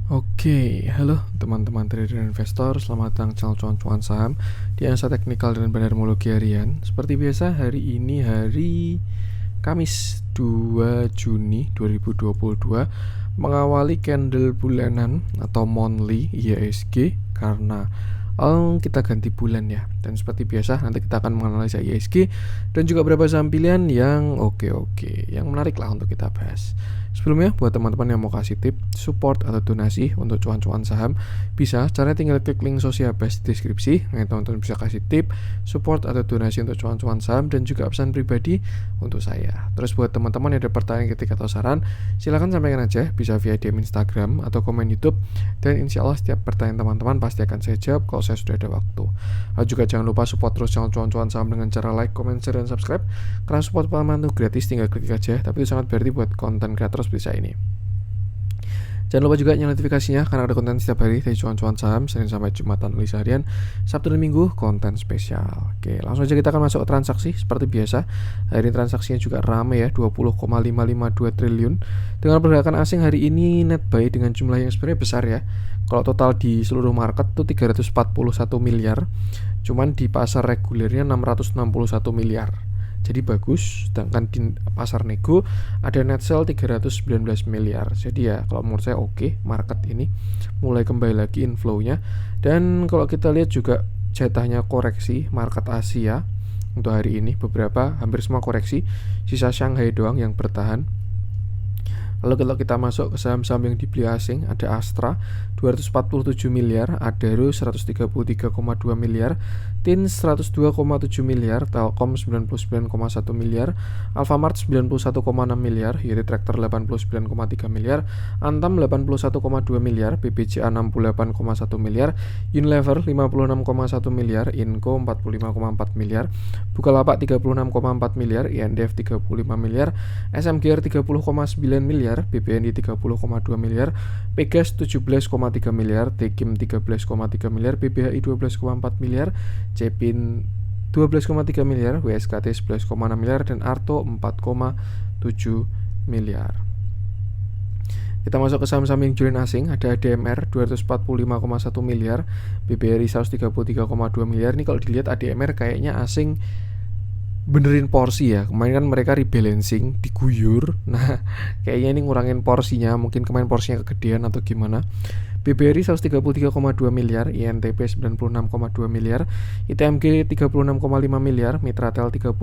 Oke, halo teman-teman trader dan investor, selamat datang channel cuan-cuan saham di analisa teknikal dan bandarmologi harian. Seperti biasa, hari ini hari Kamis 2 Juni 2022 mengawali candle bulanan atau monthly IHSG karena kita ganti bulan ya. Dan seperti biasa nanti kita akan menganalisa IHSG dan juga beberapa saham pilihan yang oke, yang menarik lah untuk kita bahas. Sebelumnya, buat teman-teman yang mau kasih tip, support atau donasi untuk cuan-cuan saham, bisa caranya tinggal klik link sosial base di deskripsi. Nah, teman-teman bisa kasih tip, support atau donasi untuk cuan-cuan saham dan juga pesan pribadi untuk saya. Terus buat teman-teman yang ada pertanyaan, kritik atau saran, silahkan sampaikan aja, bisa via DM Instagram atau komen YouTube. Dan insya Allah setiap pertanyaan teman-teman pasti akan saya jawab kalau saya sudah ada waktu. Lalu juga jangan lupa support terus channel cuan-cuan saham dengan cara like, comment, share, dan subscribe. Karena support pertama itu gratis, tinggal klik aja, tapi itu sangat berarti buat konten kreator seperti saya ini. Jangan lupa juga nyalain notifikasinya karena ada konten setiap hari dari cuan-cuan saham, Senin sampai Jumat analisa harian, Sabtu dan Minggu konten spesial. Oke, langsung aja kita akan masuk ke transaksi seperti biasa. Hari ini transaksinya juga rame ya, 20,552 triliun. Dengan pergerakan asing hari ini net buy dengan jumlah yang sebenarnya besar ya. Kalau total di seluruh market tuh 341 miliar. Cuman di pasar regulernya 661 miliar. Jadi bagus, sedangkan di pasar nego ada net sell 319 miliar. Jadi ya kalau menurut saya oke, market ini mulai kembali lagi inflow-nya. Dan kalau kita lihat juga jatahnya koreksi market Asia untuk hari ini, beberapa hampir semua koreksi, sisa Shanghai doang yang bertahan. Lalu kalau kita masuk ke saham-saham yang dibeli asing, ada Astra 247 miliar, Adaro 133,2 miliar, TIN 102,7 miliar, Telkom 99,1 miliar, Alfamart 91,6 miliar, Yuri Tractor 89,3 miliar, Antam 81,2 miliar, BBCA 68,1 miliar, Unilever 56,1 miliar, Inco 45,4 miliar, Bukalapak 36,4 miliar, INDF 35 miliar, SMGR 30,9 miliar, BBNI 30,2 miliar, Pegas 17,3 miliar, Tekim 13,3 miliar, BBHI 12,4 miliar, Cepin 12,3 miliar, WSKT 11,6 miliar, dan Arto 4,7 miliar. Kita masuk ke saham-saham yang jualan asing, ada ADMR 245,1 miliar, BBRI 133,2 miliar. Ini kalau dilihat ADMR kayaknya asing benerin porsi ya. Kemarin kan mereka rebalancing, diguyur. Nah, kayaknya ini ngurangin porsinya, mungkin kemarin porsinya kegedean atau gimana. BBRI 133,2 miliar, INTP 96,2 miliar, ITMG 36,5 miliar, Mitratel 30,6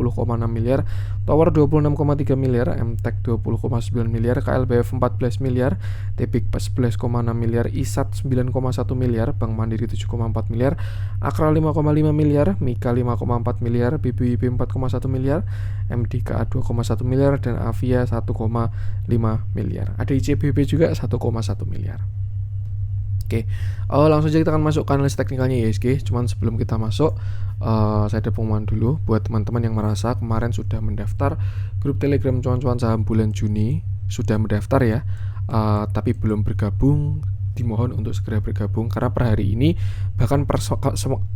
miliar, Tower 26,3 miliar, MTEK 20,9 miliar, KLBF 14 miliar, Tepik 11,6 miliar, ISAT 9,1 miliar, Bank Mandiri 7,4 miliar, Akra 5,5 miliar, Mika 5,4 miliar, BBIB 4,1 miliar, MDKA 2,1 miliar, dan Avia 1,5 miliar. Ada ICBP juga 1,1 miliar. Oke, langsung aja kita akan masuk ke analis teknikalnya IHSG. Cuman sebelum kita masuk, saya ada pengumuman dulu buat teman-teman yang merasa kemarin sudah mendaftar grup Telegram cuan-cuan saham bulan Juni, sudah mendaftar ya, tapi belum bergabung, dimohon untuk segera bergabung karena per hari ini bahkan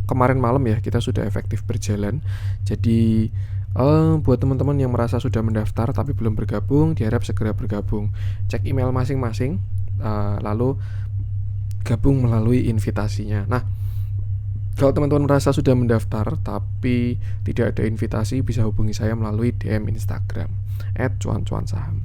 kemarin malam ya kita sudah efektif berjalan. Jadi buat teman-teman yang merasa sudah mendaftar tapi belum bergabung, diharap segera bergabung. Cek email masing-masing, lalu gabung melalui invitasinya. Nah, kalau teman-teman merasa sudah mendaftar tapi tidak ada invitasi, bisa hubungi saya melalui DM Instagram @cuan-cuan-saham.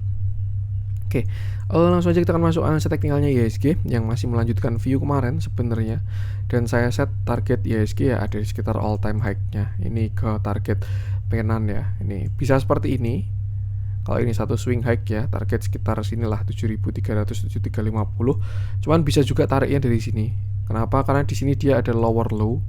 Oke, langsung aja kita akan masuk analisa teknikalnya IHSG yang masih melanjutkan view kemarin sebenarnya. Dan saya set target IHSG ya ada di sekitar all time high-nya. Ini ke target penan ya. Ini bisa seperti ini. Kalau ini satu swing high ya, target sekitar sinilah 7.300 7.350. Cuman bisa juga tariknya dari sini. Kenapa? Karena di sini dia ada lower low.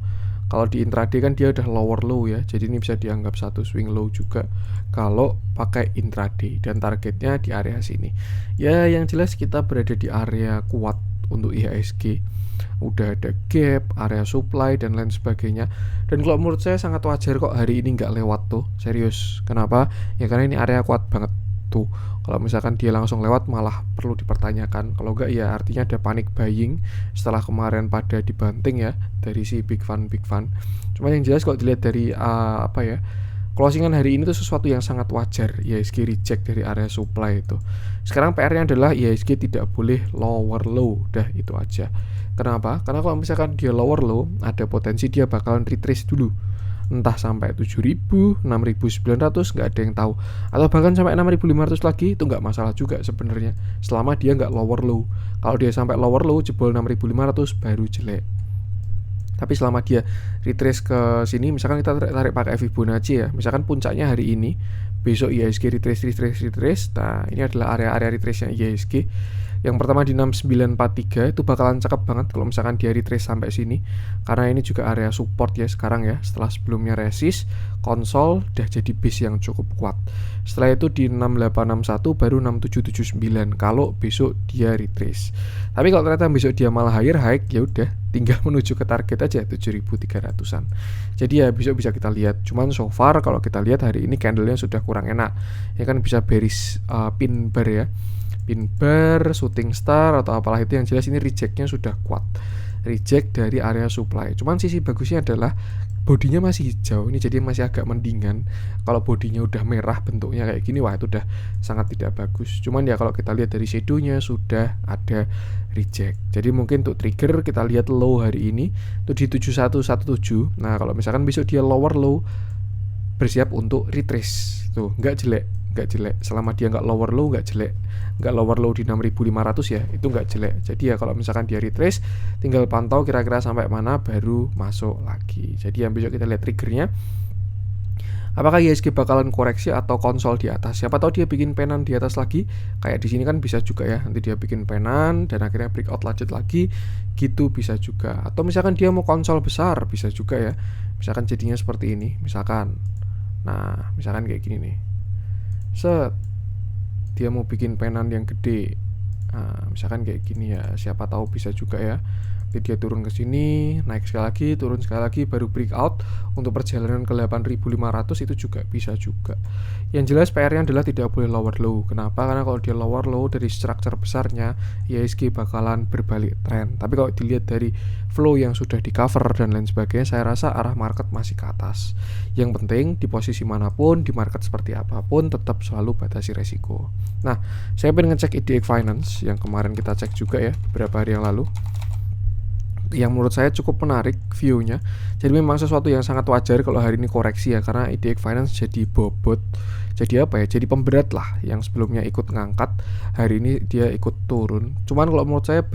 Kalau di intraday kan dia udah lower low ya. Jadi ini bisa dianggap satu swing low juga kalau pakai intraday, dan targetnya di area sini. Ya, yang jelas kita berada di area kuat untuk IHSG. Udah ada gap, area supply dan lain sebagainya. Dan kalau menurut saya sangat wajar kok hari ini nggak lewat tuh, serius. Kenapa? Ya karena ini area kuat banget tuh. Kalau misalkan dia langsung lewat malah perlu dipertanyakan. Kalau enggak ya artinya ada panic buying setelah kemarin pada dibanting ya dari si big fund. Cuma yang jelas kalau dilihat dari closingan hari ini tuh sesuatu yang sangat wajar. IHSG reject dari area supply itu. Sekarang PR-nya adalah IHSG tidak boleh lower low. Dah itu aja. Kenapa? Karena kalau misalkan dia lower low, ada potensi dia bakalan retrace dulu. Entah sampai 7.000, 6.900, nggak ada yang tahu. Atau bahkan sampai 6.500 lagi, itu nggak masalah juga sebenarnya. Selama dia nggak lower low. Kalau dia sampai lower low, jebol 6.500 baru jelek. Tapi selama dia retrace ke sini, misalkan kita tarik pakai Fibonacci ya, misalkan puncaknya hari ini, besok IHSG retrace. Nah, ini adalah area-area retrace-nya IHSG. Yang pertama di 6943 itu bakalan cakep banget kalau misalkan dia retrace sampai sini, karena ini juga area support ya sekarang ya, setelah sebelumnya resist, konsol udah jadi base yang cukup kuat. Setelah itu di 6861 baru 6779 kalau besok dia retrace. Tapi kalau ternyata besok dia malah higher high, ya udah tinggal menuju ke target aja 7.300-an. Jadi ya besok bisa kita lihat. Cuman so far kalau kita lihat hari ini candlenya sudah kurang enak. Ya kan bisa bearish pin bar ya. Pin bar, shooting star atau apalah itu, yang jelas ini rejectnya sudah kuat. Reject dari area supply. Cuman sisi bagusnya adalah bodinya masih hijau. Ini jadi masih agak mendingan. Kalau bodinya udah merah bentuknya kayak gini, wah itu udah sangat tidak bagus. Cuman ya kalau kita lihat dari shadownya sudah ada reject. Jadi mungkin untuk trigger kita lihat low hari ini itu di 7117. Nah kalau misalkan besok dia lower low, bersiap untuk retrace. Tuh nggak jelek. Selama dia nggak lower low nggak jelek. Nggak lower low di 6.500 ya, itu nggak jelek. Jadi ya kalau misalkan dia retrace, tinggal pantau kira-kira sampai mana baru masuk lagi. Jadi yang besok kita lihat triggernya, apakah IHSG bakalan koreksi atau konsol di atas. Siapa tahu dia bikin penan di atas lagi, kayak di sini kan bisa juga ya, nanti dia bikin penan dan akhirnya breakout lanjut lagi, gitu bisa juga. Atau misalkan dia mau konsol besar, bisa juga ya, misalkan jadinya seperti ini, misalkan. Nah misalkan kayak gini nih, set, dia mau bikin penan yang gede. Nah, misalkan kayak gini ya, siapa tahu bisa juga ya. Nanti dia turun ke sini, naik sekali lagi, turun sekali lagi, baru breakout untuk perjalanan ke 8.500, itu juga bisa juga. Yang jelas PR-nya adalah tidak boleh lower low. Kenapa? Karena kalau dia lower low dari structure besarnya, IHSG bakalan berbalik tren. Tapi kalau dilihat dari flow yang sudah di cover dan lain sebagainya, saya rasa arah market masih ke atas. Yang penting di posisi manapun, di market seperti apapun, tetap selalu batasi resiko. Nah, saya pengen ngecek IDX Finance yang kemarin kita cek juga ya beberapa hari yang lalu, yang menurut saya cukup menarik view-nya. Jadi memang sesuatu yang sangat wajar kalau hari ini koreksi ya, karena IDX Finance jadi bobot. Jadi apa ya? Jadi pemberat lah, yang sebelumnya ikut ngangkat, hari ini dia ikut turun. Cuman kalau menurut saya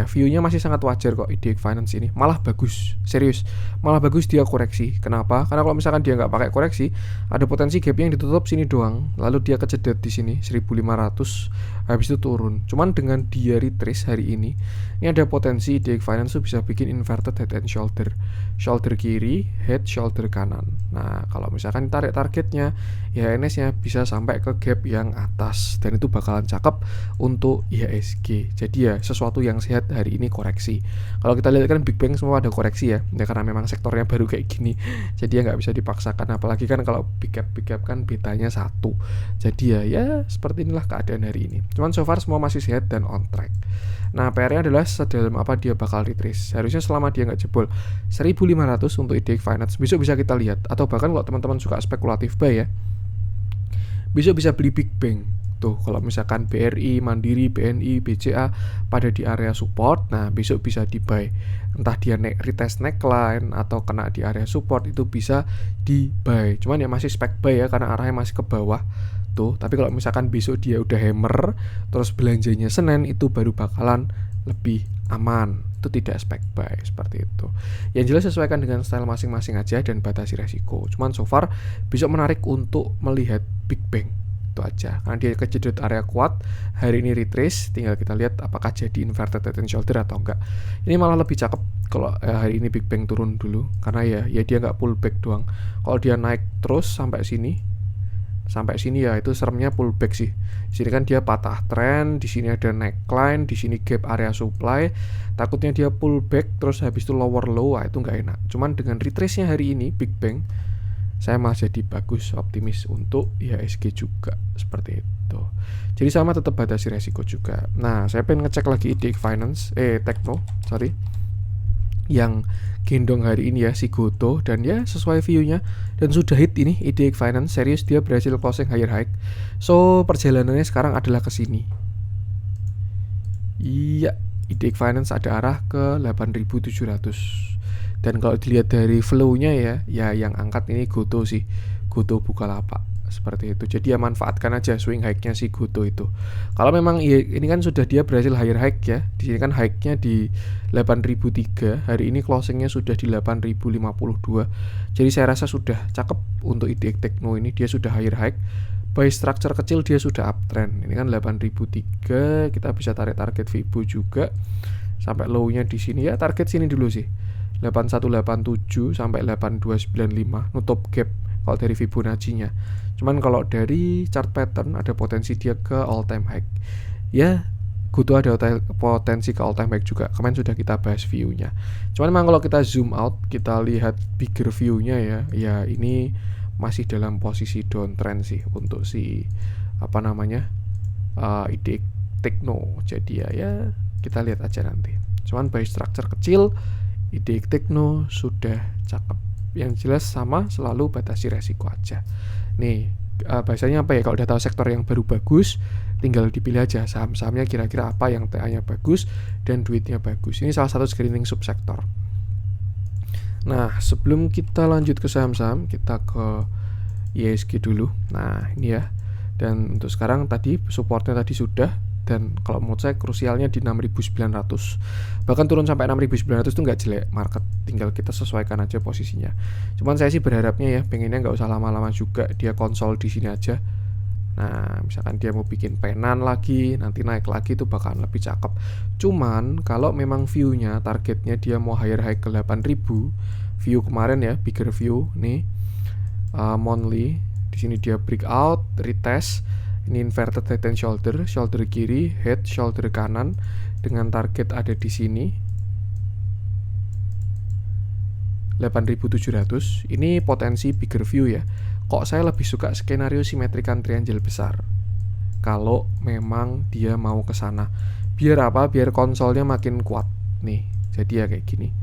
view-nya masih sangat wajar kok IDX Finance ini. Malah bagus, serius. Malah bagus dia koreksi. Kenapa? Karena kalau misalkan dia nggak pakai koreksi, ada potensi gapnya yang ditutup sini doang, lalu dia kecedet di sini 1.500, habis itu turun. Cuman dengan dia retrace hari ini ada potensi IDX Finance tuh bisa bikin inverted head and shoulder. Shoulder kiri, head, shoulder kanan. Nah, kalau misalkan tarik targetnya, ya IHSG-nya bisa sampai ke gap yang atas, dan itu bakalan cakep untuk IHSG. Jadi ya sesuatu yang sehat hari ini koreksi. Kalau kita lihat kan Big Bang semua ada koreksi ya karena memang sektornya baru kayak gini. Jadi ya nggak bisa dipaksakan, apalagi kan kalau big gap kan betanya 1. Jadi ya seperti inilah keadaan hari ini. Cuman so far semua masih sehat dan on track. Nah PR-nya adalah sedalam apa dia bakal retrace. Harusnya selama dia nggak jebol 1.500 untuk IDX Finance, besok bisa kita lihat. Atau bahkan kalau teman-teman suka spekulatif buy ya, besok bisa beli Big Bang. Tuh kalau misalkan BRI, Mandiri, BNI, BCA pada di area support, nah besok bisa di buy. Entah dia retest neckline atau kena di area support, itu bisa di buy. Cuman ya masih spek buy ya, karena arahnya masih ke bawah tuh. Tapi kalau misalkan besok dia udah hammer terus belanjanya Senin, itu baru bakalan lebih aman. Itu tidak spek buy seperti itu. Yang jelas sesuaikan dengan style masing-masing aja dan batasi resiko. Cuman so far besok menarik untuk melihat Big Bang. Itu aja, karena dia kejedot area kuat, hari ini retrace, tinggal kita lihat apakah jadi inverted head and shoulder atau enggak. Ini malah lebih cakep kalau hari ini Big Bang turun dulu, karena ya dia nggak pullback doang. Kalau dia naik terus sampai sini ya itu seremnya pullback sih. Di sini kan dia patah trend, di sini ada neckline, di sini gap area supply. Takutnya dia pullback terus habis itu lower low, itu nggak enak. Cuman dengan retrace-nya hari ini Big Bang, saya malah jadi bagus, optimis untuk IHSG juga seperti itu. Jadi sama tetap batasi resiko juga. Nah, saya pengen ngecek lagi IDX Finance, Tekno, sorry. yang gendong hari ini ya, si Goto, dan ya sesuai view-nya dan sudah hit ini IDX Finance, serius dia berhasil closing higher high. So perjalanannya sekarang adalah ke sini. Iya, IDX Finance ada arah ke 8.700. Dan kalau dilihat dari flow-nya ya yang angkat ini Goto sih, Goto Bukalapak seperti itu. Jadi ya manfaatkan aja swing high-nya si Goto itu. Kalau memang ini kan sudah dia berhasil higher high ya. Di sini kan high-nya di 8.003, hari ini closingnya sudah di 8.052. Jadi saya rasa sudah cakep untuk IDX Tekno ini, dia sudah higher high. Buy structure kecil dia sudah uptrend. Ini kan 8.003, kita bisa tarik target Fibo juga sampai low-nya di sini ya. Target sini dulu sih. 8187 sampai 8295 nutup gap kalau dari Fibonacci-nya. Cuman kalau dari chart pattern ada potensi dia ke all time high. Ya, Goto ada potensi ke all time high juga. Kemarin sudah kita bahas view-nya. Cuman memang kalau kita zoom out, kita lihat bigger view-nya ya ini masih dalam posisi downtrend sih untuk si IDX Tekno. Jadi ya kita lihat aja nanti. Cuman buy structure kecil IDX Tekno sudah cakep. Yang jelas sama, selalu batasi resiko aja. Nih bahasanya apa ya, kalau udah tahu sektor yang baru bagus, tinggal dipilih aja saham-sahamnya kira-kira apa yang TA-nya bagus dan duitnya bagus. Ini salah satu screening subsektor. Nah, sebelum kita lanjut ke saham-saham, kita ke IHSG dulu. Nah, ini ya. Dan untuk sekarang tadi supportnya tadi sudah, dan kalau menurut saya krusialnya di 6.900. Bahkan turun sampai 6.900 itu nggak jelek market, tinggal kita sesuaikan aja posisinya. Cuman saya sih berharapnya ya, pengennya nggak usah lama-lama juga, dia konsol di sini aja. Nah, misalkan dia mau bikin penan lagi, nanti naik lagi, itu bakalan lebih cakep. Cuman kalau memang view-nya, targetnya dia mau higher high ke 8.000, view kemarin ya, bigger view nih, monthly, di sini dia breakout, retest. Ini inverted head and shoulder, shoulder kiri, head, shoulder kanan, dengan target ada di sini 8.700. Ini potensi bigger view ya. Kok saya lebih suka skenario simetrikan triangle besar kalau memang dia mau ke sana. Biar apa? Biar konsolnya makin kuat nih. Jadi ya kayak gini.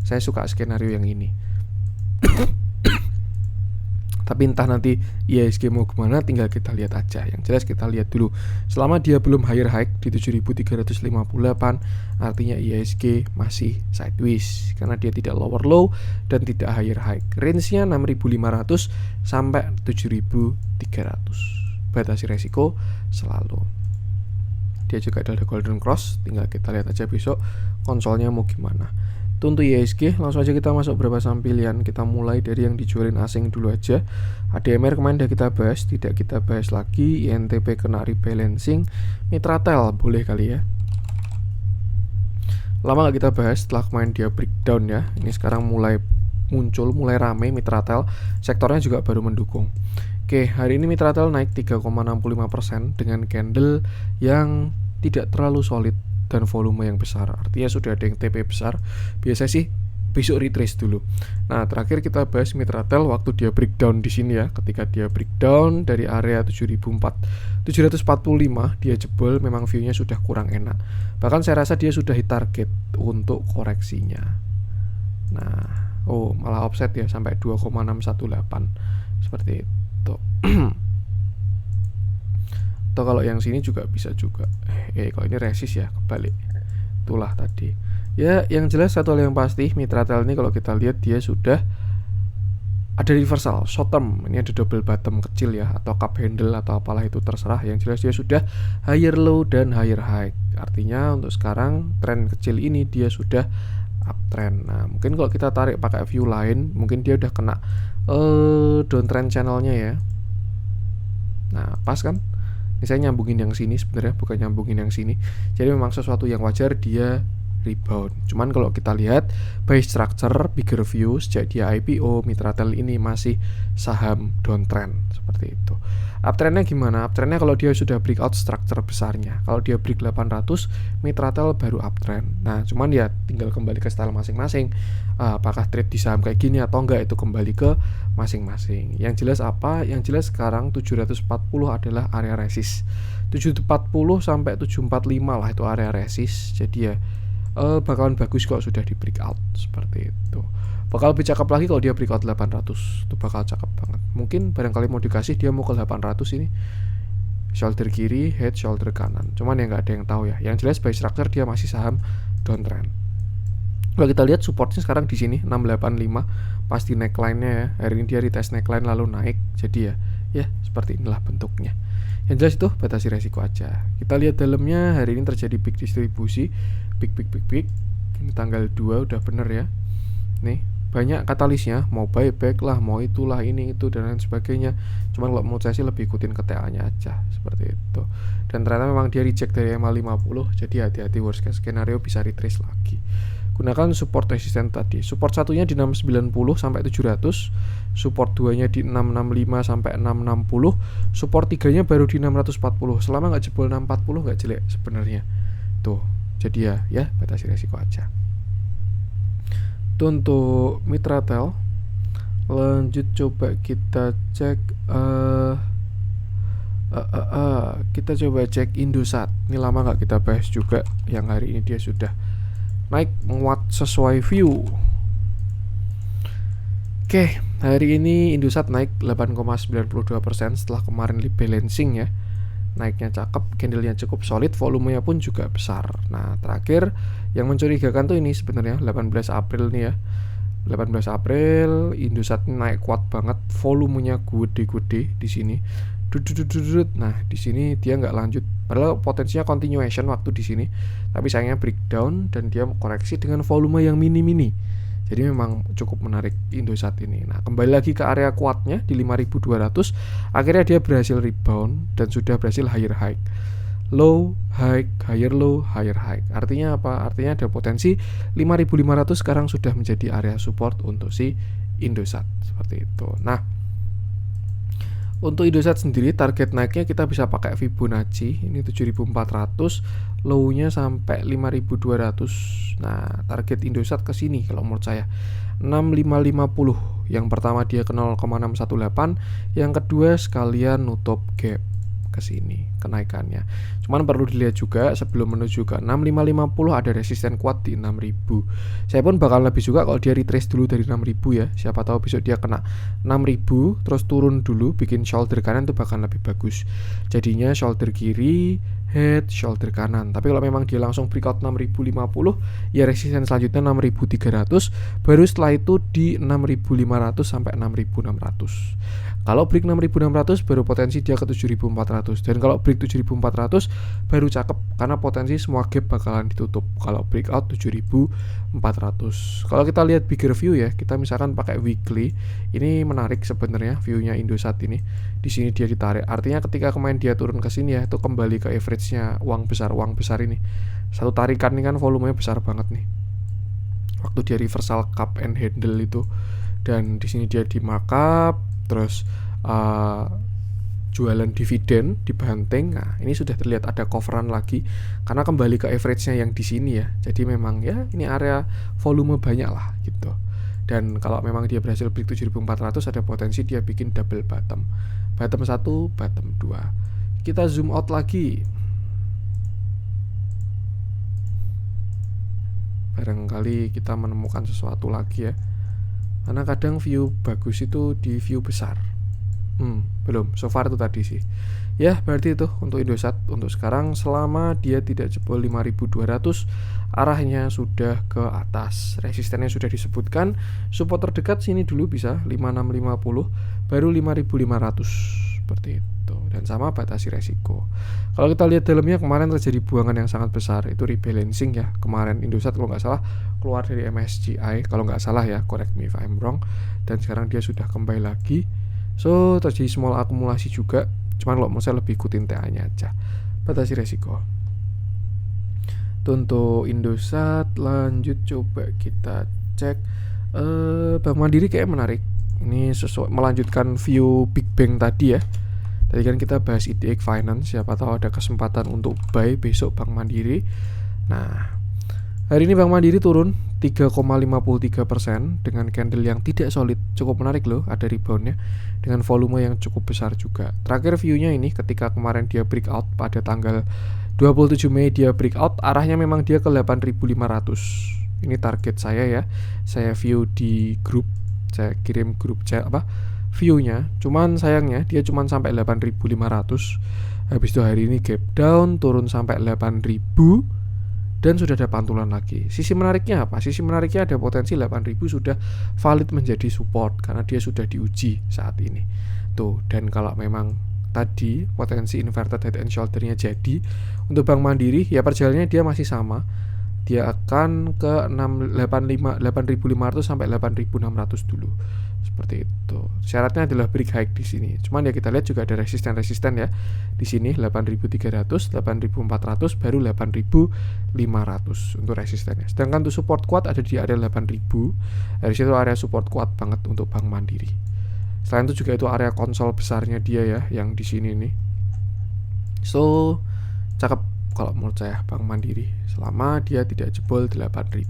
Saya suka skenario yang ini. Tapi entah nanti IHSG mau kemana, tinggal kita lihat aja. Yang jelas kita lihat dulu. Selama dia belum higher high di 7.358, artinya IHSG masih sideways karena dia tidak lower low dan tidak higher high. Range-nya 6.500 sampai 7.300. Batasi resiko selalu. Dia juga ada golden cross, tinggal kita lihat aja besok konsolnya mau gimana. Itu untuk IHSG. Langsung aja kita masuk beberapa saham pilihan. Kita mulai dari yang dijualin asing dulu aja. ADMR kemarin udah kita bahas, tidak kita bahas lagi. INTP kena rebalancing. Mitratel boleh kali ya. Lama gak kita bahas, setelah kemarin dia breakdown ya. Ini sekarang mulai muncul, mulai rame Mitratel. Sektornya juga baru mendukung. Oke, hari ini Mitratel naik 3,65% dengan candle yang tidak terlalu solid dan volume yang besar. Artinya sudah ada yang TP besar. Biasa sih besok retrace dulu. Nah, terakhir kita bahas Mitratel waktu dia breakdown di sini ya. Ketika dia breakdown dari area 745 dia jebol, memang view-nya sudah kurang enak. Bahkan saya rasa dia sudah hit target untuk koreksinya. Nah, malah offset ya sampai 2,618 seperti itu. Atau kalau yang sini juga bisa juga. Kalau ini resist ya, kebalik. Itulah tadi. Ya, yang jelas satu hal yang pasti, Mitratel ini kalau kita lihat dia sudah ada reversal short term. Ini ada double bottom kecil ya, atau cup handle atau apalah itu terserah. Yang jelas dia sudah higher low dan higher high. Artinya untuk sekarang tren kecil ini dia sudah uptrend. Nah, mungkin kalau kita tarik pakai view lain, mungkin dia udah kena downtrend channelnya ya. Nah, pas kan? Ini saya nyambungin yang sini sebenarnya, bukan nyambungin yang sini. Jadi memang sesuatu yang wajar dia rebound. Cuman kalau kita lihat by structure, bigger view, sejak dia IPO, Mitratel ini masih saham downtrend seperti itu. Uptrendnya gimana? Uptrendnya kalau dia sudah breakout structure besarnya. Kalau dia break 800, Mitratel baru uptrend. Nah, cuman ya tinggal kembali ke style masing-masing. Apakah trade di saham kayak gini atau enggak, itu kembali ke masing-masing. Yang jelas apa? Yang jelas sekarang 740 adalah area resist. 740 sampai 745 lah itu area resist. Jadi ya bakalan bagus kok sudah di breakout seperti itu. Bakal lebih cakep lagi kalau dia breakout 800, itu bakal cakep banget. Mungkin barangkali mau dikasih dia mau ke 800 ini. Shoulder kiri, head, shoulder kanan. Cuman ya nggak ada yang tahu ya. Yang jelas by structure dia masih saham downtrend. Kalau kita lihat supportnya sekarang di sini 685, pasti neckline-nya ya. Hari ini dia retest neckline lalu naik. Jadi ya seperti inilah bentuknya. Yang jelas itu batasi resiko aja. Kita lihat dalamnya hari ini terjadi big distribusi, big. Ini tanggal 2 udah bener ya. Nih, banyak katalisnya, mau buyback lah, mau itulah, ini itu dan lain sebagainya. Cuman kalau menurut saya sih lebih ikutin ke TA-nya aja seperti itu. Dan ternyata memang dia reject dari MA50, jadi hati-hati worst case skenario bisa retrace lagi. Gunakan support resisten tadi. Support satunya di 690 sampai 700, support 2-nya di 665 sampai 660, support 3-nya baru di 640. Selama nggak jebol 640 nggak jelek sebenarnya. Tuh, jadi ya batasi resiko aja. Itu untuk Mitratel. Lanjut coba kita cek kita coba cek Indosat. Ini lama nggak kita bahas juga, yang hari ini dia sudah naik menguat sesuai view. Oke, hari ini Indosat naik 8,92% setelah kemarin rebalancing ya. Naiknya cakep, candlenya cukup solid, volumenya pun juga besar. Nah, terakhir yang mencurigakan tuh ini sebenarnya 18 April nih ya. 18 April Indosat naik kuat banget, volumenya gede-gede di sini. Nah, di sini dia nggak lanjut. Padahal potensinya continuation waktu di sini. Tapi sayangnya breakdown dan dia koreksi dengan volume yang mini-mini. Jadi memang cukup menarik Indosat ini. Nah, kembali lagi ke area kuatnya di 5.200. Akhirnya dia berhasil rebound dan sudah berhasil higher high. Low, high, higher low, higher high. Artinya apa? Artinya ada potensi 5.500 sekarang sudah menjadi area support untuk si Indosat. Seperti itu. Nah, untuk Indosat sendiri target naiknya kita bisa pakai Fibonacci. Ini 7.400, low-nya sampai 5.200. Nah, target Indosat ke sini kalau menurut saya 6550. Yang pertama dia ke 0,618, yang kedua sekalian nutup gap ke sini kenaikannya. Cuman perlu dilihat juga sebelum menuju ke 6550 ada resisten kuat di 6000. Saya pun bakal lebih suka kalau dia retrace dulu dari 6000 ya. Siapa tahu besok dia kena 6000 terus turun dulu bikin shoulder kanan itu bakal lebih bagus. Jadinya shoulder kiri, head, shoulder kanan. Tapi kalau memang dia langsung breakout 6050 ya resisten selanjutnya 6300, baru setelah itu di 6500 sampai 6600. Kalau break 6600 baru potensi dia ke 7400. Dan kalau break 7400 baru cakep karena potensi semua gap bakalan ditutup kalau breakout 7400. Kalau kita lihat bigger view ya, kita misalkan pakai weekly. Ini menarik sebenarnya view-nya Indosat ini. Di sini dia ditarik. Artinya ketika kemarin dia turun ke sini ya, itu kembali ke average-nya uang besar ini. Satu tarikan ini kan volumenya besar banget nih. Waktu dia reversal cup and handle itu. Dan di sini dia di markup, terus jualan dividen dibanting. Nah, ini sudah terlihat ada coveran lagi karena kembali ke average-nya yang di sini ya. Jadi memang ya ini area volume banyak lah gitu. Dan kalau memang dia berhasil break 7400 ada potensi dia bikin double bottom. Bottom 1, bottom 2. Kita zoom out lagi. Barangkali kita menemukan sesuatu lagi ya. Karena kadang view bagus itu di view besar. Belum, so far itu tadi sih. Ya, berarti itu untuk Indosat untuk sekarang selama dia tidak jebol 5200, arahnya sudah ke atas. Resistennya sudah disebutkan, support terdekat sini dulu bisa 5650, baru 5500 seperti itu. Dan sama batasi resiko. Kalau kita lihat dalamnya kemarin terjadi buangan yang sangat besar, itu rebalancing ya. Kemarin Indosat kalau nggak salah keluar dari MSCI, kalau nggak salah ya, correct me if I'm wrong. Dan sekarang dia sudah kembali lagi. So, terjadi small akumulasi juga. Cuman kalau mau saya lebih ikutin TA-nya aja. Batasi resiko. Untuk Indosat, lanjut coba kita cek. Bank Mandiri kayak menarik. Ini sesuai melanjutkan view Big Bang tadi ya. Tadi kan kita bahas IDX Finance. Siapa tahu ada kesempatan untuk buy besok Bank Mandiri. Nah, hari ini Bank Mandiri turun 3,53% dengan candle yang tidak solid. Cukup menarik loh, ada reboundnya dengan volume yang cukup besar juga. Terakhir view-nya ini ketika kemarin dia breakout pada tanggal 27 Mei dia breakout, arahnya memang dia ke 8.500. Ini target saya ya. Saya view di grup, saya kirim grup view-nya. Cuman sayangnya dia cuman sampai 8.500. Habis itu hari ini gap down, turun sampai 8.000 dan sudah ada pantulan lagi. Sisi menariknya apa? Sisi menariknya ada potensi 8.000 sudah valid menjadi support karena dia sudah diuji saat ini. Tuh, dan kalau memang tadi potensi inverted head and shoulder-nya jadi untuk Bank Mandiri, ya perjalanannya dia masih sama. Dia akan ke 8.500 sampai 8.600 dulu. Seperti itu. Syaratnya adalah break high di sini. Cuman ya kita lihat juga ada resisten ya. Di sini 8.300, 8.400 baru 8.500 untuk resistennya. Sedangkan untuk support kuat ada di area 8.000. Dari situ area support kuat banget untuk Bank Mandiri. Selain itu juga itu area konsol besarnya dia ya, yang di sini nih. So, cakep kalau menurut saya Bank Mandiri selama dia tidak jebol 8.000.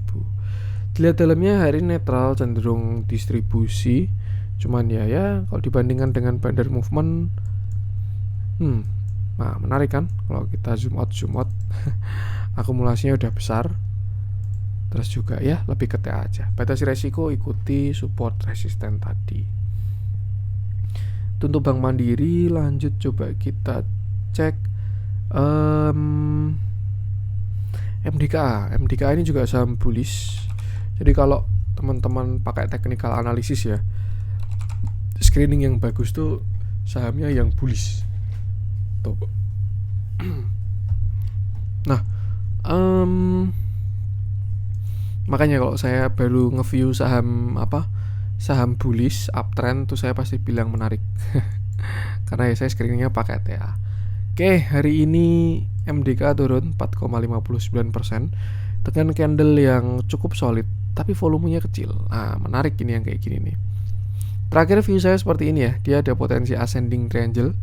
Dilihat dalamnya hari netral, cenderung distribusi. Cuman ya kalau dibandingkan dengan bandar movement nah menarik kan kalau kita zoom out akumulasinya udah besar. Terus juga ya lebih ke TA aja. Batasi resiko ikuti support resisten tadi. Untuk Bank Mandiri lanjut coba kita cek MDKA ini juga saham bullish. Jadi kalau teman-teman pakai technical analysis ya, screening yang bagus tuh sahamnya yang bullish tuh. Nah, makanya kalau saya baru nge-view saham bullish uptrend tuh saya pasti bilang menarik. Karena ya saya screeningnya pakai TA. Oke, hari ini MDK turun 4,59% dengan candle yang cukup solid, tapi volumenya kecil. Nah, menarik ini yang kayak gini nih. Terakhir view saya seperti ini ya, dia ada potensi ascending triangle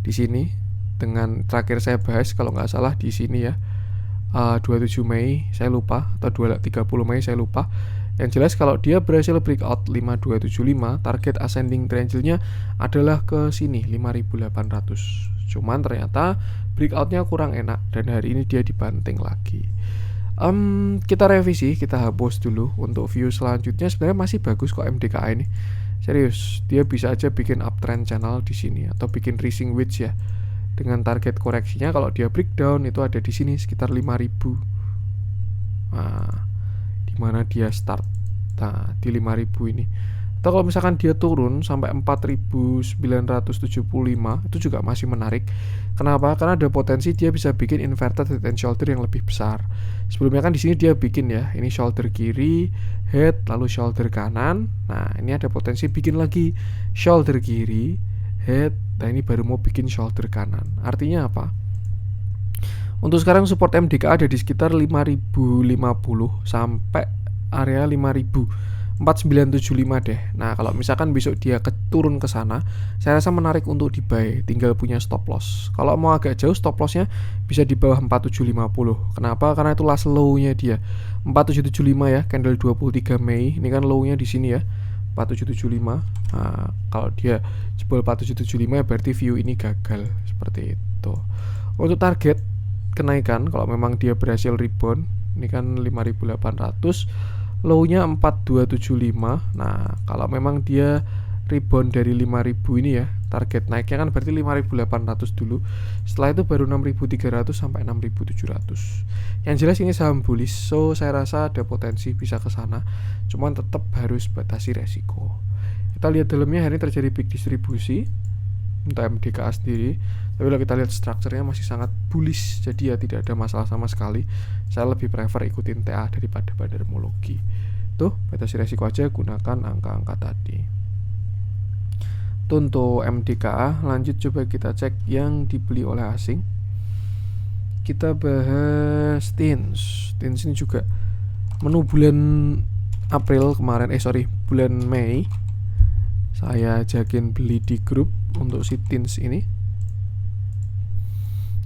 di sini. Dengan terakhir saya bahas kalau nggak salah di sini ya, 27 Mei saya lupa atau 30 Mei saya lupa. Yang jelas kalau dia berhasil breakout 5275, target ascending triangle-nya adalah ke sini 5800. Cuman ternyata breakoutnya kurang enak dan hari ini dia dibanting lagi. Kita revisi, kita hapus dulu. Untuk view selanjutnya sebenarnya masih bagus kok MDKA ini. Serius, dia bisa aja bikin uptrend channel di sini atau bikin rising wedge ya. Dengan target koreksinya kalau dia breakdown itu ada di sini sekitar 5000. Nah, di mana dia start? Nah, di 5000 ini. Atau kalau misalkan dia turun sampai 4.975 itu juga masih menarik. Kenapa? Karena ada potensi dia bisa bikin inverted head and shoulder yang lebih besar. Sebelumnya kan di sini dia bikin ya, ini shoulder kiri, head, lalu shoulder kanan. Nah, ini ada potensi bikin lagi shoulder kiri, head. Nah, ini baru mau bikin shoulder kanan. Artinya apa? Untuk sekarang support MDK ada di sekitar 5050 sampai area 5000. 4975 deh. Nah, kalau misalkan besok dia turun ke sana, saya rasa menarik untuk di buy, tinggal punya stop loss. Kalau mau agak jauh stop lossnya bisa di bawah 4750. Kenapa? Karena itu last low-nya dia. 4775 ya, candle 23 Mei. Ini kan low-nya di sini ya. 4775. Nah, kalau dia jebol 4775 berarti view ini gagal seperti itu. Untuk target kenaikan kalau memang dia berhasil rebound, ini kan 5800. Low-nya 4275. Nah, kalau memang dia rebound dari 5000 ini ya, target naiknya kan berarti 5800 dulu. Setelah itu baru 6300 sampai 6700. Yang jelas ini saham bullish, so saya rasa ada potensi bisa ke sana. Cuman tetap harus batasi resiko. Kita lihat dalamnya hari ini terjadi big distribusi untuk MDKA sendiri. Tapi kalau kita lihat strukturnya masih sangat bullish, jadi ya tidak ada masalah sama sekali. Saya lebih prefer ikutin TA daripada bandarmologi. Tuh, batasi resiko aja, gunakan angka-angka tadi. Tuh untuk MDKA, lanjut coba kita cek yang dibeli oleh asing. Kita bahas TINS. TINS ini juga menu bulan April kemarin, bulan Mei. Saya ajakin beli di grup untuk si TINS ini.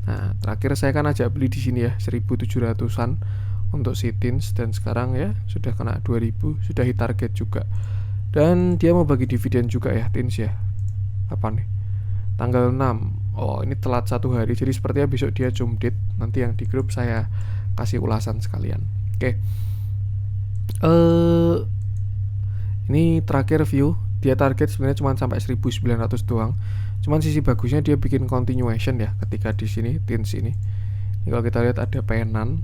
Nah, terakhir saya kan ajak beli di sini ya 1700-an untuk si TINS dan sekarang ya sudah kena 2000, sudah hit target juga. Dan dia mau bagi dividen juga ya TINS ya. Apa nih? Tanggal 6 Oh, ini telat 1 hari, jadi sepertinya besok dia jump date. Nanti yang di grup saya kasih ulasan sekalian. Oke. Ini terakhir view, dia target sebenarnya cuma sampai 1900 doang. Cuman sisi bagusnya dia bikin continuation ya ketika di sini tins ini. Ini kalau kita lihat ada penan.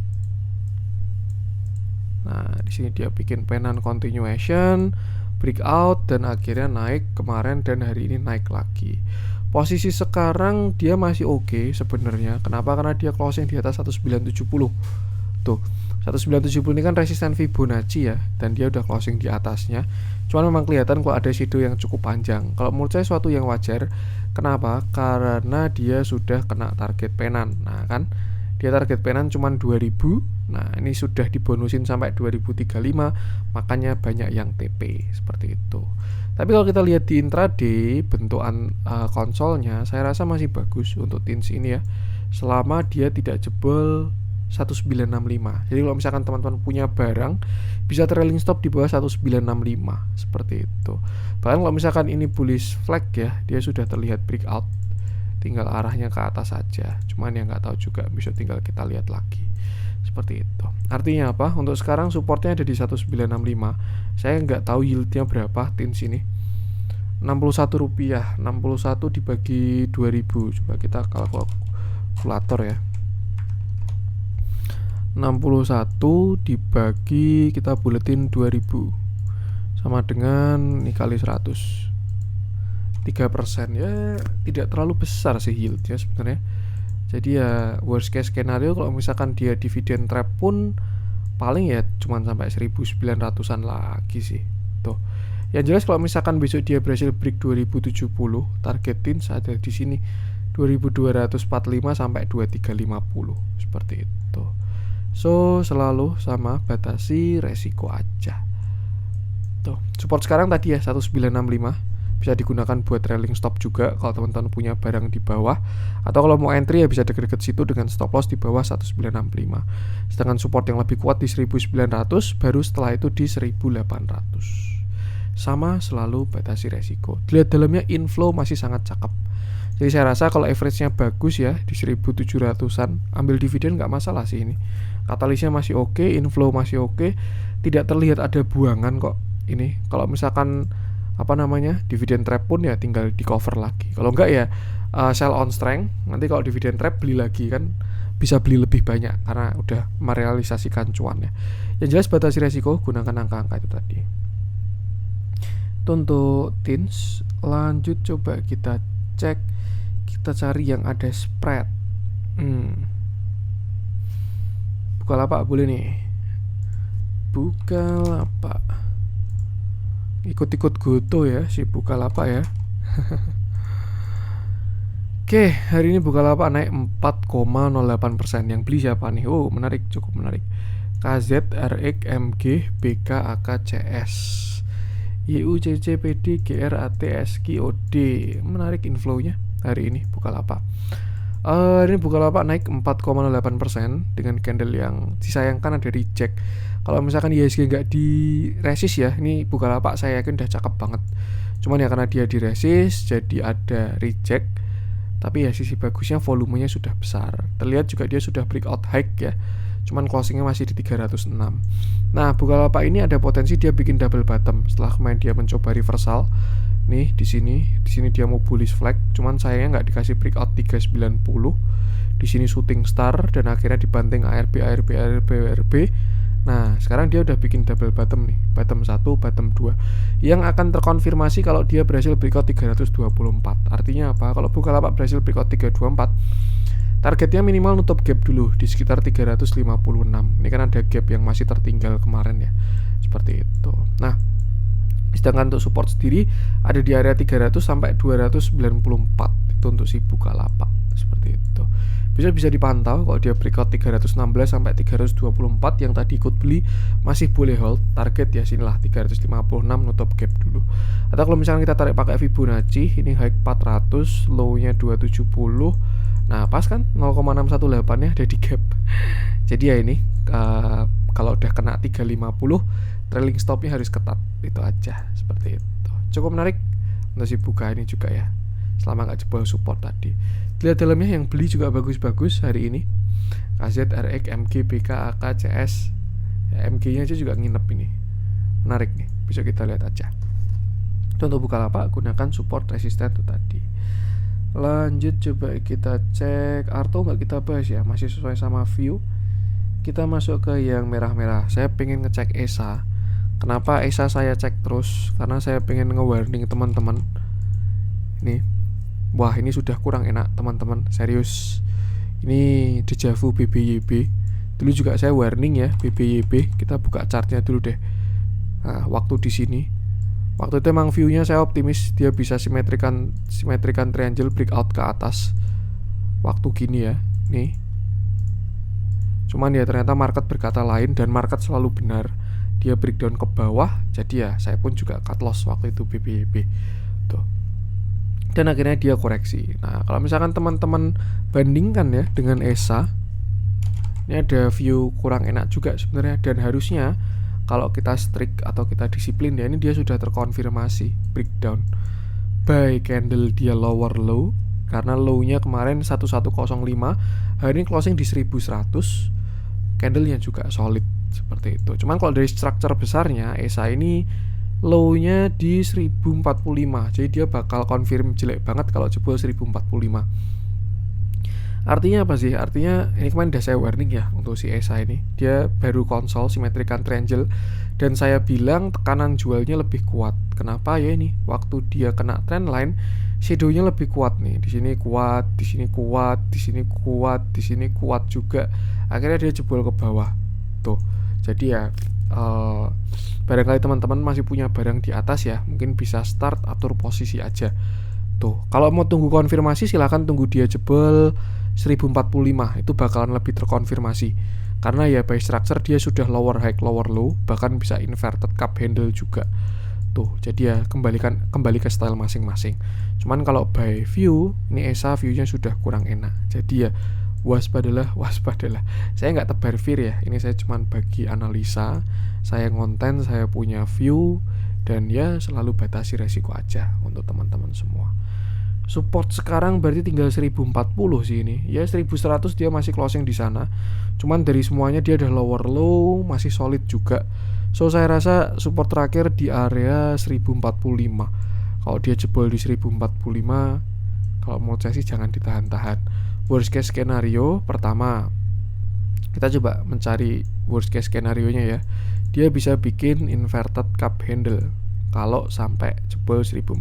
Nah, di sini dia bikin penan continuation, breakout, dan akhirnya naik kemarin dan hari ini naik lagi. Posisi sekarang dia masih oke sebenarnya. Kenapa? Karena dia closing di atas 1970. Tuh, 1970 ini kan resisten Fibonacci ya, dan dia udah closing di atasnya. Cuman memang kelihatan kok ada shadow yang cukup panjang. Kalau menurut saya suatu yang wajar. Kenapa? Karena dia sudah kena target penan. Nah, kan dia target penan cuma 2000. Nah, ini sudah dibonusin sampai 2035, makanya banyak yang TP seperti itu. Tapi kalau kita lihat di intraday bentukan konsolnya, saya rasa masih bagus untuk tins ini ya. Selama dia tidak jebol 1965. Jadi kalau misalkan teman-teman punya barang, bisa trailing stop di bawah 1965 seperti itu. Bahkan kalau misalkan ini bullish flag ya, dia sudah terlihat breakout. Tinggal arahnya ke atas saja. Cuman yang nggak tahu juga, bisa tinggal kita lihat lagi. Seperti itu. Artinya apa? Untuk sekarang supportnya ada di 1965. Saya nggak tahu yieldnya berapa tins ini. 61 rupiah. 61 dibagi 2000. Coba kita kalkulator ya. 61 dibagi, kita buletin 2000 sama dengan ini kali 100, 3% ya, tidak terlalu besar sih yieldnya sebenarnya. Jadi ya worst case skenario kalau misalkan dia dividen trap pun paling ya cuman sampai 1900-an lagi sih. Tuh. Yang jelas kalau misalkan besok dia berhasil break 2070, targetin ada di sini 2245 sampai 2350 seperti itu. So, selalu sama, batasi resiko aja. Tuh, support sekarang tadi ya 1965. Bisa digunakan buat trailing stop juga kalau teman-teman punya barang di bawah. Atau kalau mau entry ya bisa deket-deket situ dengan stop loss di bawah 1965. Sedangkan support yang lebih kuat di 1900, baru setelah itu di 1800. Sama, selalu batasi resiko. Dilihat dalamnya inflow masih sangat cakep. Jadi saya rasa kalau average-nya bagus ya di 1700-an, ambil dividen nggak masalah sih ini. Katalisnya masih oke, inflow masih oke, tidak terlihat ada buangan kok ini. Kalau misalkan dividen trap pun ya tinggal di cover lagi. Kalau enggak ya sell on strength. Nanti kalau dividen trap beli lagi kan bisa beli lebih banyak karena udah merealisasikan cuannya. Yang jelas batasi resiko, gunakan angka-angka itu tadi. Itu untuk tins. Lanjut coba kita cek, kita cari yang ada spread. Bukalapak boleh nih. Bukalapak. Ikut-ikut goto ya si Bukalapak ya. Oke, hari ini Bukalapak naik 4,08%. Yang beli siapa nih? Oh, menarik, cukup menarik. KZ, RX, MG, BK, AK, CS, YU, CC, PD, GR, AT, SQ, OD. Menarik inflow-nya hari ini Bukalapak. Ini Bukalapak naik 4,08% dengan candle yang disayangkan ada reject. Kalau misalkan IHSG nggak di resist ya, ini Bukalapak saya yakin udah cakep banget. Cuman ya karena dia di resist jadi ada reject. Tapi ya sisi bagusnya volumenya sudah besar. Terlihat juga dia sudah breakout high ya. Cuman closingnya masih di 306. Nah, Bukalapak ini ada potensi dia bikin double bottom setelah kemarin dia mencoba reversal. Nih di sini dia mau bullish flag, cuman sayangnya nggak dikasih breakout 390. Di sini shooting star dan akhirnya dibanting ARB. Nah, sekarang dia udah bikin double bottom nih, bottom 1, bottom 2 yang akan terkonfirmasi kalau dia berhasil breakout 324. Artinya apa? Kalau Bukalapak berhasil breakout 324, targetnya minimal nutup gap dulu di sekitar 356. Ini kan ada gap yang masih tertinggal kemarin ya. Seperti itu. Nah, sedangkan untuk support sendiri ada di area 300 sampai 294. Itu untuk si Bukalapak. Seperti itu. Bisa dipantau kalau dia breakout 316 sampai 324 yang tadi ikut beli masih boleh hold target ya, sinilah 356 nutup gap dulu. Atau kalau misalnya kita tarik pakai Fibonacci, ini high 400, low-nya 270. Nah, pas kan 0,618 nya ada di gap. Jadi ya ini kalau udah kena 350, trailing stopnya harus ketat. Itu aja, seperti itu. Cukup menarik untuk si Buka ini juga ya. selama nggak jebol support tadi. Lihat dalamnya yang beli juga bagus-bagus hari ini. KZ, RX, MG, BK, AK, CS. Ya, MG-nya aja juga nginep ini. Menarik nih, bisa kita lihat aja. Untuk Bukalapak gunakan support resisten itu tadi. Lanjut coba kita cek Arto, nggak kita bahas ya, masih sesuai sama view. Kita masuk ke yang merah-merah. Saya pengen ngecek ESA. Kenapa ESA saya cek terus? Karena saya pengen nge-warning teman-teman. Nih, wah ini sudah kurang enak teman-teman, serius. Ini dejavu BBYB. Dulu juga saya warning ya BBYB. Kita buka chartnya dulu deh. Nah, waktu di sini, waktu itu emang view-nya saya optimis dia bisa simetrikan triangle breakout ke atas. Waktu gini ya, nih. Cuman ya ternyata market berkata lain dan market selalu benar. Dia breakdown ke bawah, jadi ya saya pun juga cut loss waktu itu BBYB. Tuh. Dan akhirnya dia koreksi. Nah, kalau misalkan teman-teman bandingkan ya dengan ESA, ini ada view kurang enak juga sebenarnya. Dan harusnya kalau kita strict atau kita disiplin ya, ini dia sudah terkonfirmasi breakdown by candle dia lower low. Karena low-nya kemarin 1105, hari ini closing di 1100. Candle-nya juga solid seperti itu. Cuman kalau dari structure besarnya ESA ini low-nya di 1045. Jadi dia bakal confirm jelek banget kalau jebol 1045. Artinya apa sih? Artinya ini kemarin udah saya warning ya untuk si ESA ini. Dia baru konsol simetrikan triangle dan saya bilang tekanan jualnya lebih kuat. Kenapa ya ini? Waktu dia kena trendline, shadow-nya lebih kuat nih. Di sini kuat, di sini kuat, di sini kuat, di sini kuat juga. Akhirnya dia jebol ke bawah. Tuh. Jadi ya barangkali teman-teman masih punya barang di atas ya, mungkin bisa start atur posisi aja. Tuh, kalau mau tunggu konfirmasi silahkan tunggu dia jebol 1045, itu bakalan lebih terkonfirmasi. Karena ya by structure dia sudah lower high lower low, bahkan bisa inverted cup handle juga. Tuh, jadi ya kembali ke style masing-masing. Cuman kalau by view, ini ESA view-nya sudah kurang enak. Jadi ya waspadalah. Saya nggak tebar fear ya, ini saya cuman bagi analisa. Saya ngonten, saya punya view, dan ya selalu batasi resiko aja untuk teman-teman semua. Support sekarang berarti tinggal 1040 sih ini. Ya 1100 dia masih closing di sana. Cuman dari semuanya dia udah lower low, masih solid juga. So saya rasa support terakhir di area 1045. Kalau dia jebol di 1045, kalau menurut saya sih jangan ditahan-tahan. Worst case skenario pertama, kita coba mencari worst case skenario nya ya. Dia bisa bikin inverted cup handle kalau sampai jebol 1045.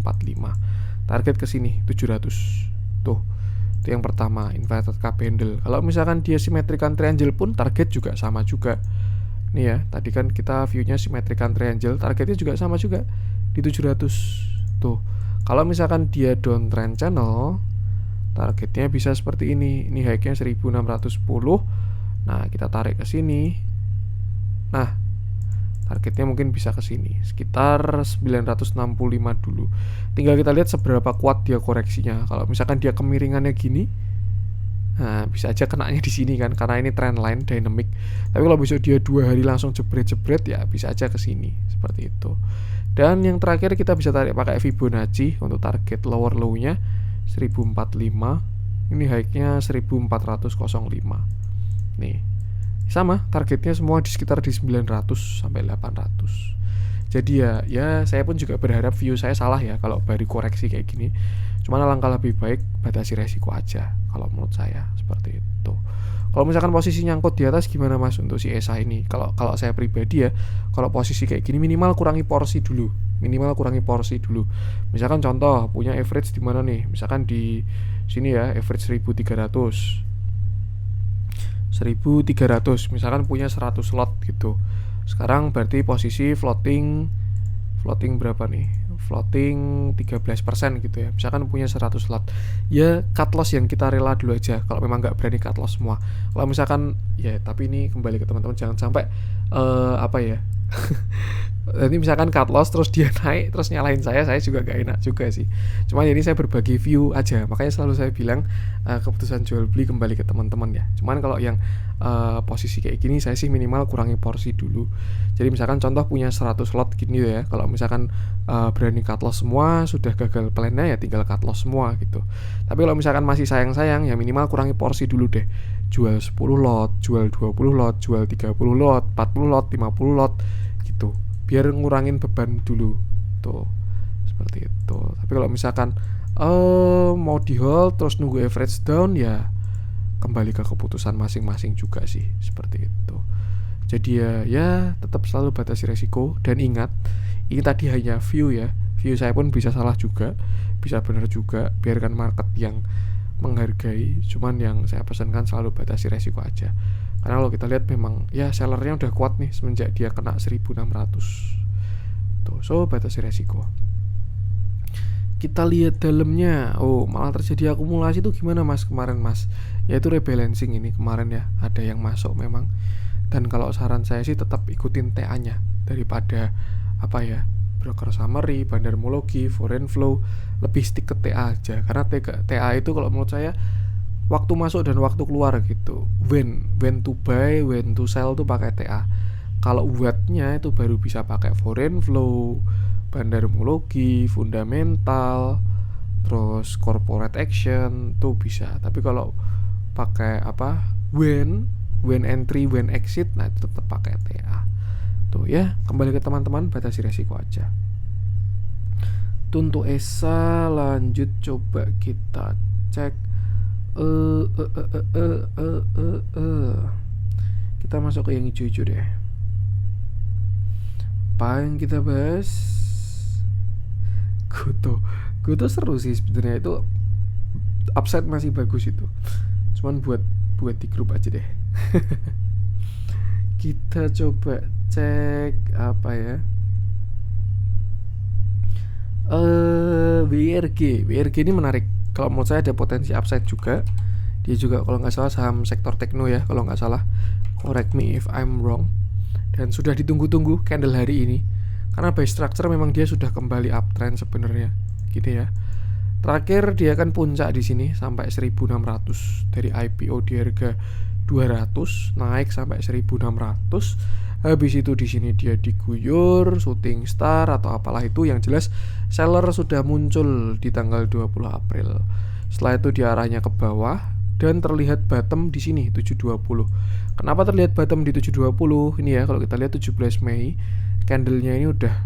Target ke sini 700. Tuh. Itu yang pertama, inverted cup handle. Kalau misalkan dia simetrikan triangle pun target juga sama juga. Nih ya, tadi kan kita view-nya simetrikan triangle, targetnya juga sama juga di 700. Tuh. Kalau misalkan dia downtrend channel, targetnya bisa seperti ini. Ini high-nya 1610. Nah, kita tarik ke sini. Nah, targetnya mungkin bisa ke sini, sekitar 965 dulu. Tinggal kita lihat seberapa kuat dia koreksinya. Kalau misalkan dia kemiringannya gini, nah bisa aja kenanya di sini kan, karena ini trend line dynamic. Tapi kalau besok dia 2 hari langsung jebret-jebret, ya bisa aja ke sini seperti itu. Dan yang terakhir kita bisa tarik pakai Fibonacci untuk target lower low-nya 1045. Ini high-nya 1405. Nih. Sama, targetnya semua di sekitar di 900 sampai 800. Jadi ya saya pun juga berharap view saya salah ya kalau baru koreksi kayak gini. Cuman alangkah lebih baik batasi resiko aja kalau menurut saya seperti itu. Kalau misalkan posisi nyangkut di atas gimana Mas untuk si ESA ini? Kalau saya pribadi ya, kalau posisi kayak gini minimal kurangi porsi dulu. Misalkan contoh punya average di mana nih? Misalkan di sini ya, average 1300, misalkan punya 100 slot gitu. Sekarang berarti posisi floating berapa nih? Floating 13% gitu ya. Misalkan punya 100 slot. Ya cut loss yang kita rela dulu aja kalau memang nggak berani cut loss semua. Kalau misalkan ya, tapi ini kembali ke teman-teman, jangan sampai apa ya Nanti misalkan cut loss terus dia naik terus nyalahin saya juga gak enak juga sih. Cuman ini saya berbagi view aja, makanya selalu saya bilang keputusan jual beli kembali ke teman-teman ya. Cuman kalau yang posisi kayak gini saya sih minimal kurangi porsi dulu. Jadi misalkan contoh punya 100 lot gini ya, kalau misalkan berani cut loss semua, sudah gagal plannya ya tinggal cut loss semua gitu. Tapi kalau misalkan masih sayang-sayang ya minimal kurangi porsi dulu deh. Jual 10 lot, jual 20 lot, jual 30 lot, 40 lot, 50 lot gitu, biar ngurangin beban dulu tuh, seperti itu. Tapi kalau misalkan mau di hold terus nunggu average down ya kembali ke keputusan masing-masing juga sih, seperti itu. Jadi ya tetap selalu batasi resiko, dan ingat ini tadi hanya view ya, view saya pun bisa salah juga, bisa benar juga. Biarkan market yang menghargai, cuman yang saya pesankan selalu batasi resiko aja. Karena kalau kita lihat memang ya sellernya udah kuat nih semenjak dia kena 1600 tuh, so batasi resiko. Kita lihat dalamnya, oh malah terjadi akumulasi tuh gimana mas kemarin mas, yaitu rebalancing ini kemarin ya, ada yang masuk memang. Dan kalau saran saya sih tetap ikutin TA nya daripada apa ya, broker summary, bandarmologi, foreign flow, lebih stick ke TA aja. Karena TA itu kalau menurut saya waktu masuk dan waktu keluar gitu. When to buy, when to sell tuh pakai TA. Kalau what-nya itu baru bisa pakai foreign flow, bandarmologi, fundamental, terus corporate action tuh bisa. Tapi kalau pakai apa, when entry, when exit, nah itu tetap pakai TA. Tuh ya, kembali ke teman-teman, batasi resiko aja. Untuk ESA lanjut coba kita cek. Kita masuk ke yang hijau-hijau deh. Apa yang kita bahas? Goto seru sih sebenarnya, itu upside masih bagus itu. Cuman buat di grup aja deh. Kita coba cek apa ya? WRG ini menarik. Kalau menurut saya ada potensi upside juga. Dia juga kalau nggak salah saham sektor tekno ya, kalau nggak salah. Correct me if I'm wrong. Dan sudah ditunggu-tunggu candle hari ini. Karena by structure memang dia sudah kembali uptrend sebenarnya, gitu ya. Terakhir dia kan puncak di sini sampai 1600 dari IPO di harga 200 naik sampai 1600. Habis itu di sini dia diguyur shooting star atau apalah itu, yang jelas seller sudah muncul di tanggal 20 April. Setelah itu dia arahnya ke bawah dan terlihat bottom di sini 720. Kenapa terlihat bottom di 720? Ini ya, kalau kita lihat 17 Mei candlenya ini udah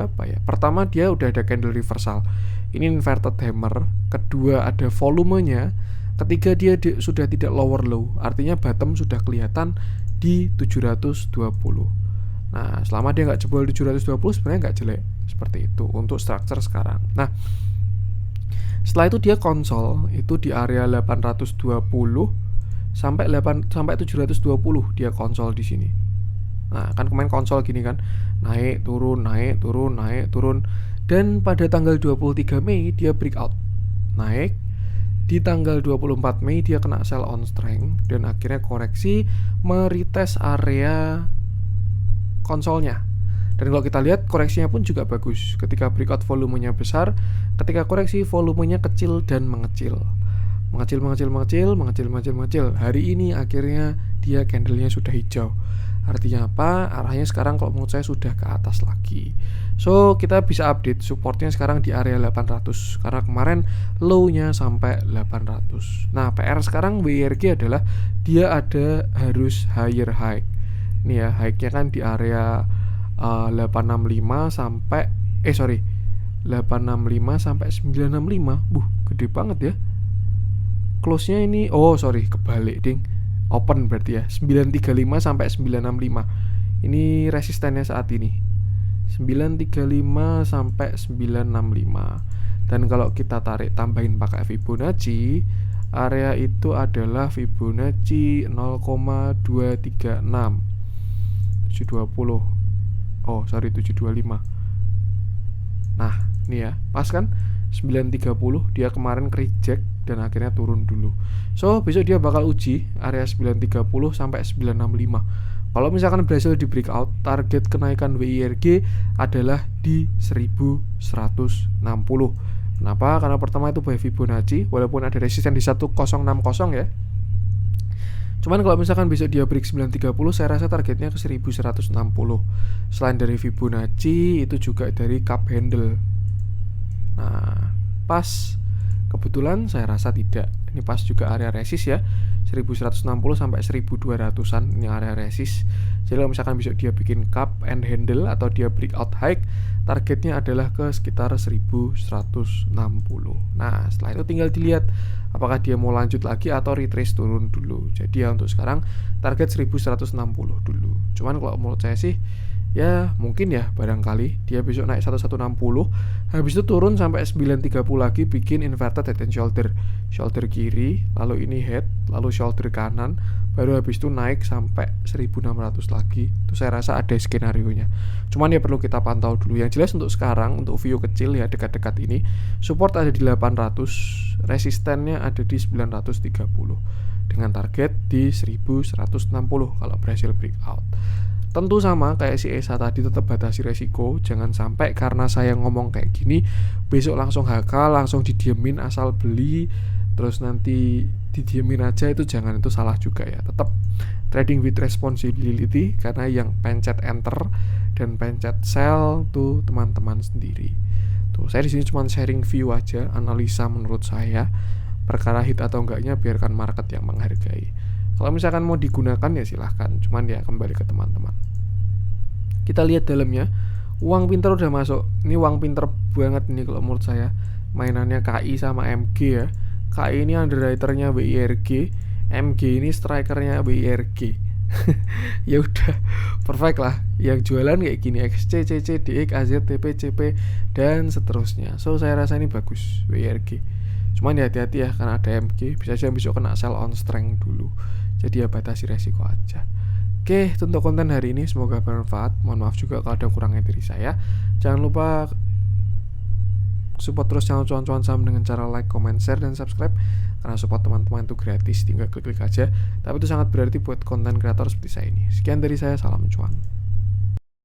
apa ya? Pertama dia udah ada candle reversal. Ini inverted hammer. Kedua ada volumenya. Ketiga dia sudah tidak lower low. Artinya bottom sudah kelihatan di 720. Nah, selama dia nggak jebol 720 sebenarnya nggak jelek. Seperti itu untuk structure sekarang. Nah, setelah itu dia konsol itu di area 820 sampai 720 dia konsol di sini. Nah, kan kemarin konsol gini kan, naik turun, naik turun, naik turun. Dan pada tanggal 23 Mei dia breakout, naik. Di tanggal 24 Mei dia kena sell on strength dan akhirnya koreksi meretest area konsolnya. Dan kalau kita lihat koreksinya pun juga bagus. Ketika breakout volumenya besar, ketika koreksi volumenya kecil dan mengecil. Mengecil. Hari ini akhirnya dia candlenya sudah hijau. Artinya apa? Arahnya sekarang kalau menurut saya sudah ke atas lagi. So kita bisa update supportnya sekarang di area 800 karena kemarin low-nya sampai 800. Nah PR sekarang WRG adalah dia harus higher high. Ini ya, high-nya kan di area 865 sampai 965. Gede banget ya. Close-nya ini kebalik ding. Open berarti ya, 935 sampai 965. Ini resistennya saat ini 935 sampai 965. Dan kalau kita tambahin pakai Fibonacci, area itu adalah Fibonacci 0,236 720. 725. Nah, ini ya, pas kan 930 dia kemarin reject dan akhirnya turun dulu. So besok dia bakal uji area 930 sampai 965. Kalau misalkan berhasil di breakout, target kenaikan WIRG adalah di 1160. Kenapa? Karena pertama itu by Fibonacci, walaupun ada resisten di 1060 ya. Cuman kalau misalkan besok dia break 930, saya rasa targetnya ke 1160. Selain dari Fibonacci, itu juga dari cup handle. Nah, pas. Kebetulan saya rasa tidak. Ini pas juga area resist ya. 1160 sampai 1200-an ini area resist. Jadi kalau misalkan besok dia bikin cup and handle atau dia breakout high, targetnya adalah ke sekitar 1160. Nah, setelah itu tinggal dilihat apakah dia mau lanjut lagi atau retrace turun dulu. Jadi ya untuk sekarang target 1160 dulu. Cuman kalau menurut saya sih ya mungkin ya barangkali dia besok naik 1160, habis itu turun sampai 930 lagi, bikin inverted head and shoulder. Shoulder kiri, lalu ini head, lalu shoulder kanan, baru habis itu naik sampai 1600 lagi. Itu saya rasa ada skenario-nya. Cuman ya perlu kita pantau dulu. Yang jelas untuk sekarang, untuk view kecil ya dekat-dekat ini, support ada di 800, resistennya ada di 930 dengan target di 1160 kalau berhasil breakout. Tentu sama kayak si ESA tadi, tetap batasi resiko. Jangan sampai karena saya ngomong kayak gini besok langsung HK, langsung didiemin asal beli, terus nanti didiemin aja. Itu jangan, itu salah juga ya. Tetap trading with responsibility, karena yang pencet enter dan pencet sell tuh teman-teman sendiri. Tuh saya di sini cuma sharing view aja, analisa menurut saya. Perkara hit atau enggaknya biarkan market yang menghargai. Kalau misalkan mau digunakan ya silahkan, cuman ya kembali ke teman-teman. Kita lihat dalamnya, uang pinter udah masuk. Ini uang pinter banget nih kalau menurut saya. Mainannya KI sama MG ya. KI ini underwriternya WIRG, MG ini strikernya WIRG. Ya udah, perfect lah. Yang jualan kayak gini, XC, CC, DX, AZ, TP, CP dan seterusnya. So saya rasa ini bagus WIRG. Cuman ya hati-hati ya, karena ada MG, bisa aja besok kena sell on strength dulu. Jadi ya batasi resiko aja. Oke, untuk konten hari ini semoga bermanfaat. Mohon maaf juga kalau ada kurangnya dari saya. Jangan lupa support terus channel cuan-cuan saham dengan cara like, comment, share, dan subscribe. Karena support teman-teman itu gratis, tinggal klik-klik aja. Tapi itu sangat berarti buat konten kreator seperti saya ini. Sekian dari saya, salam cuan.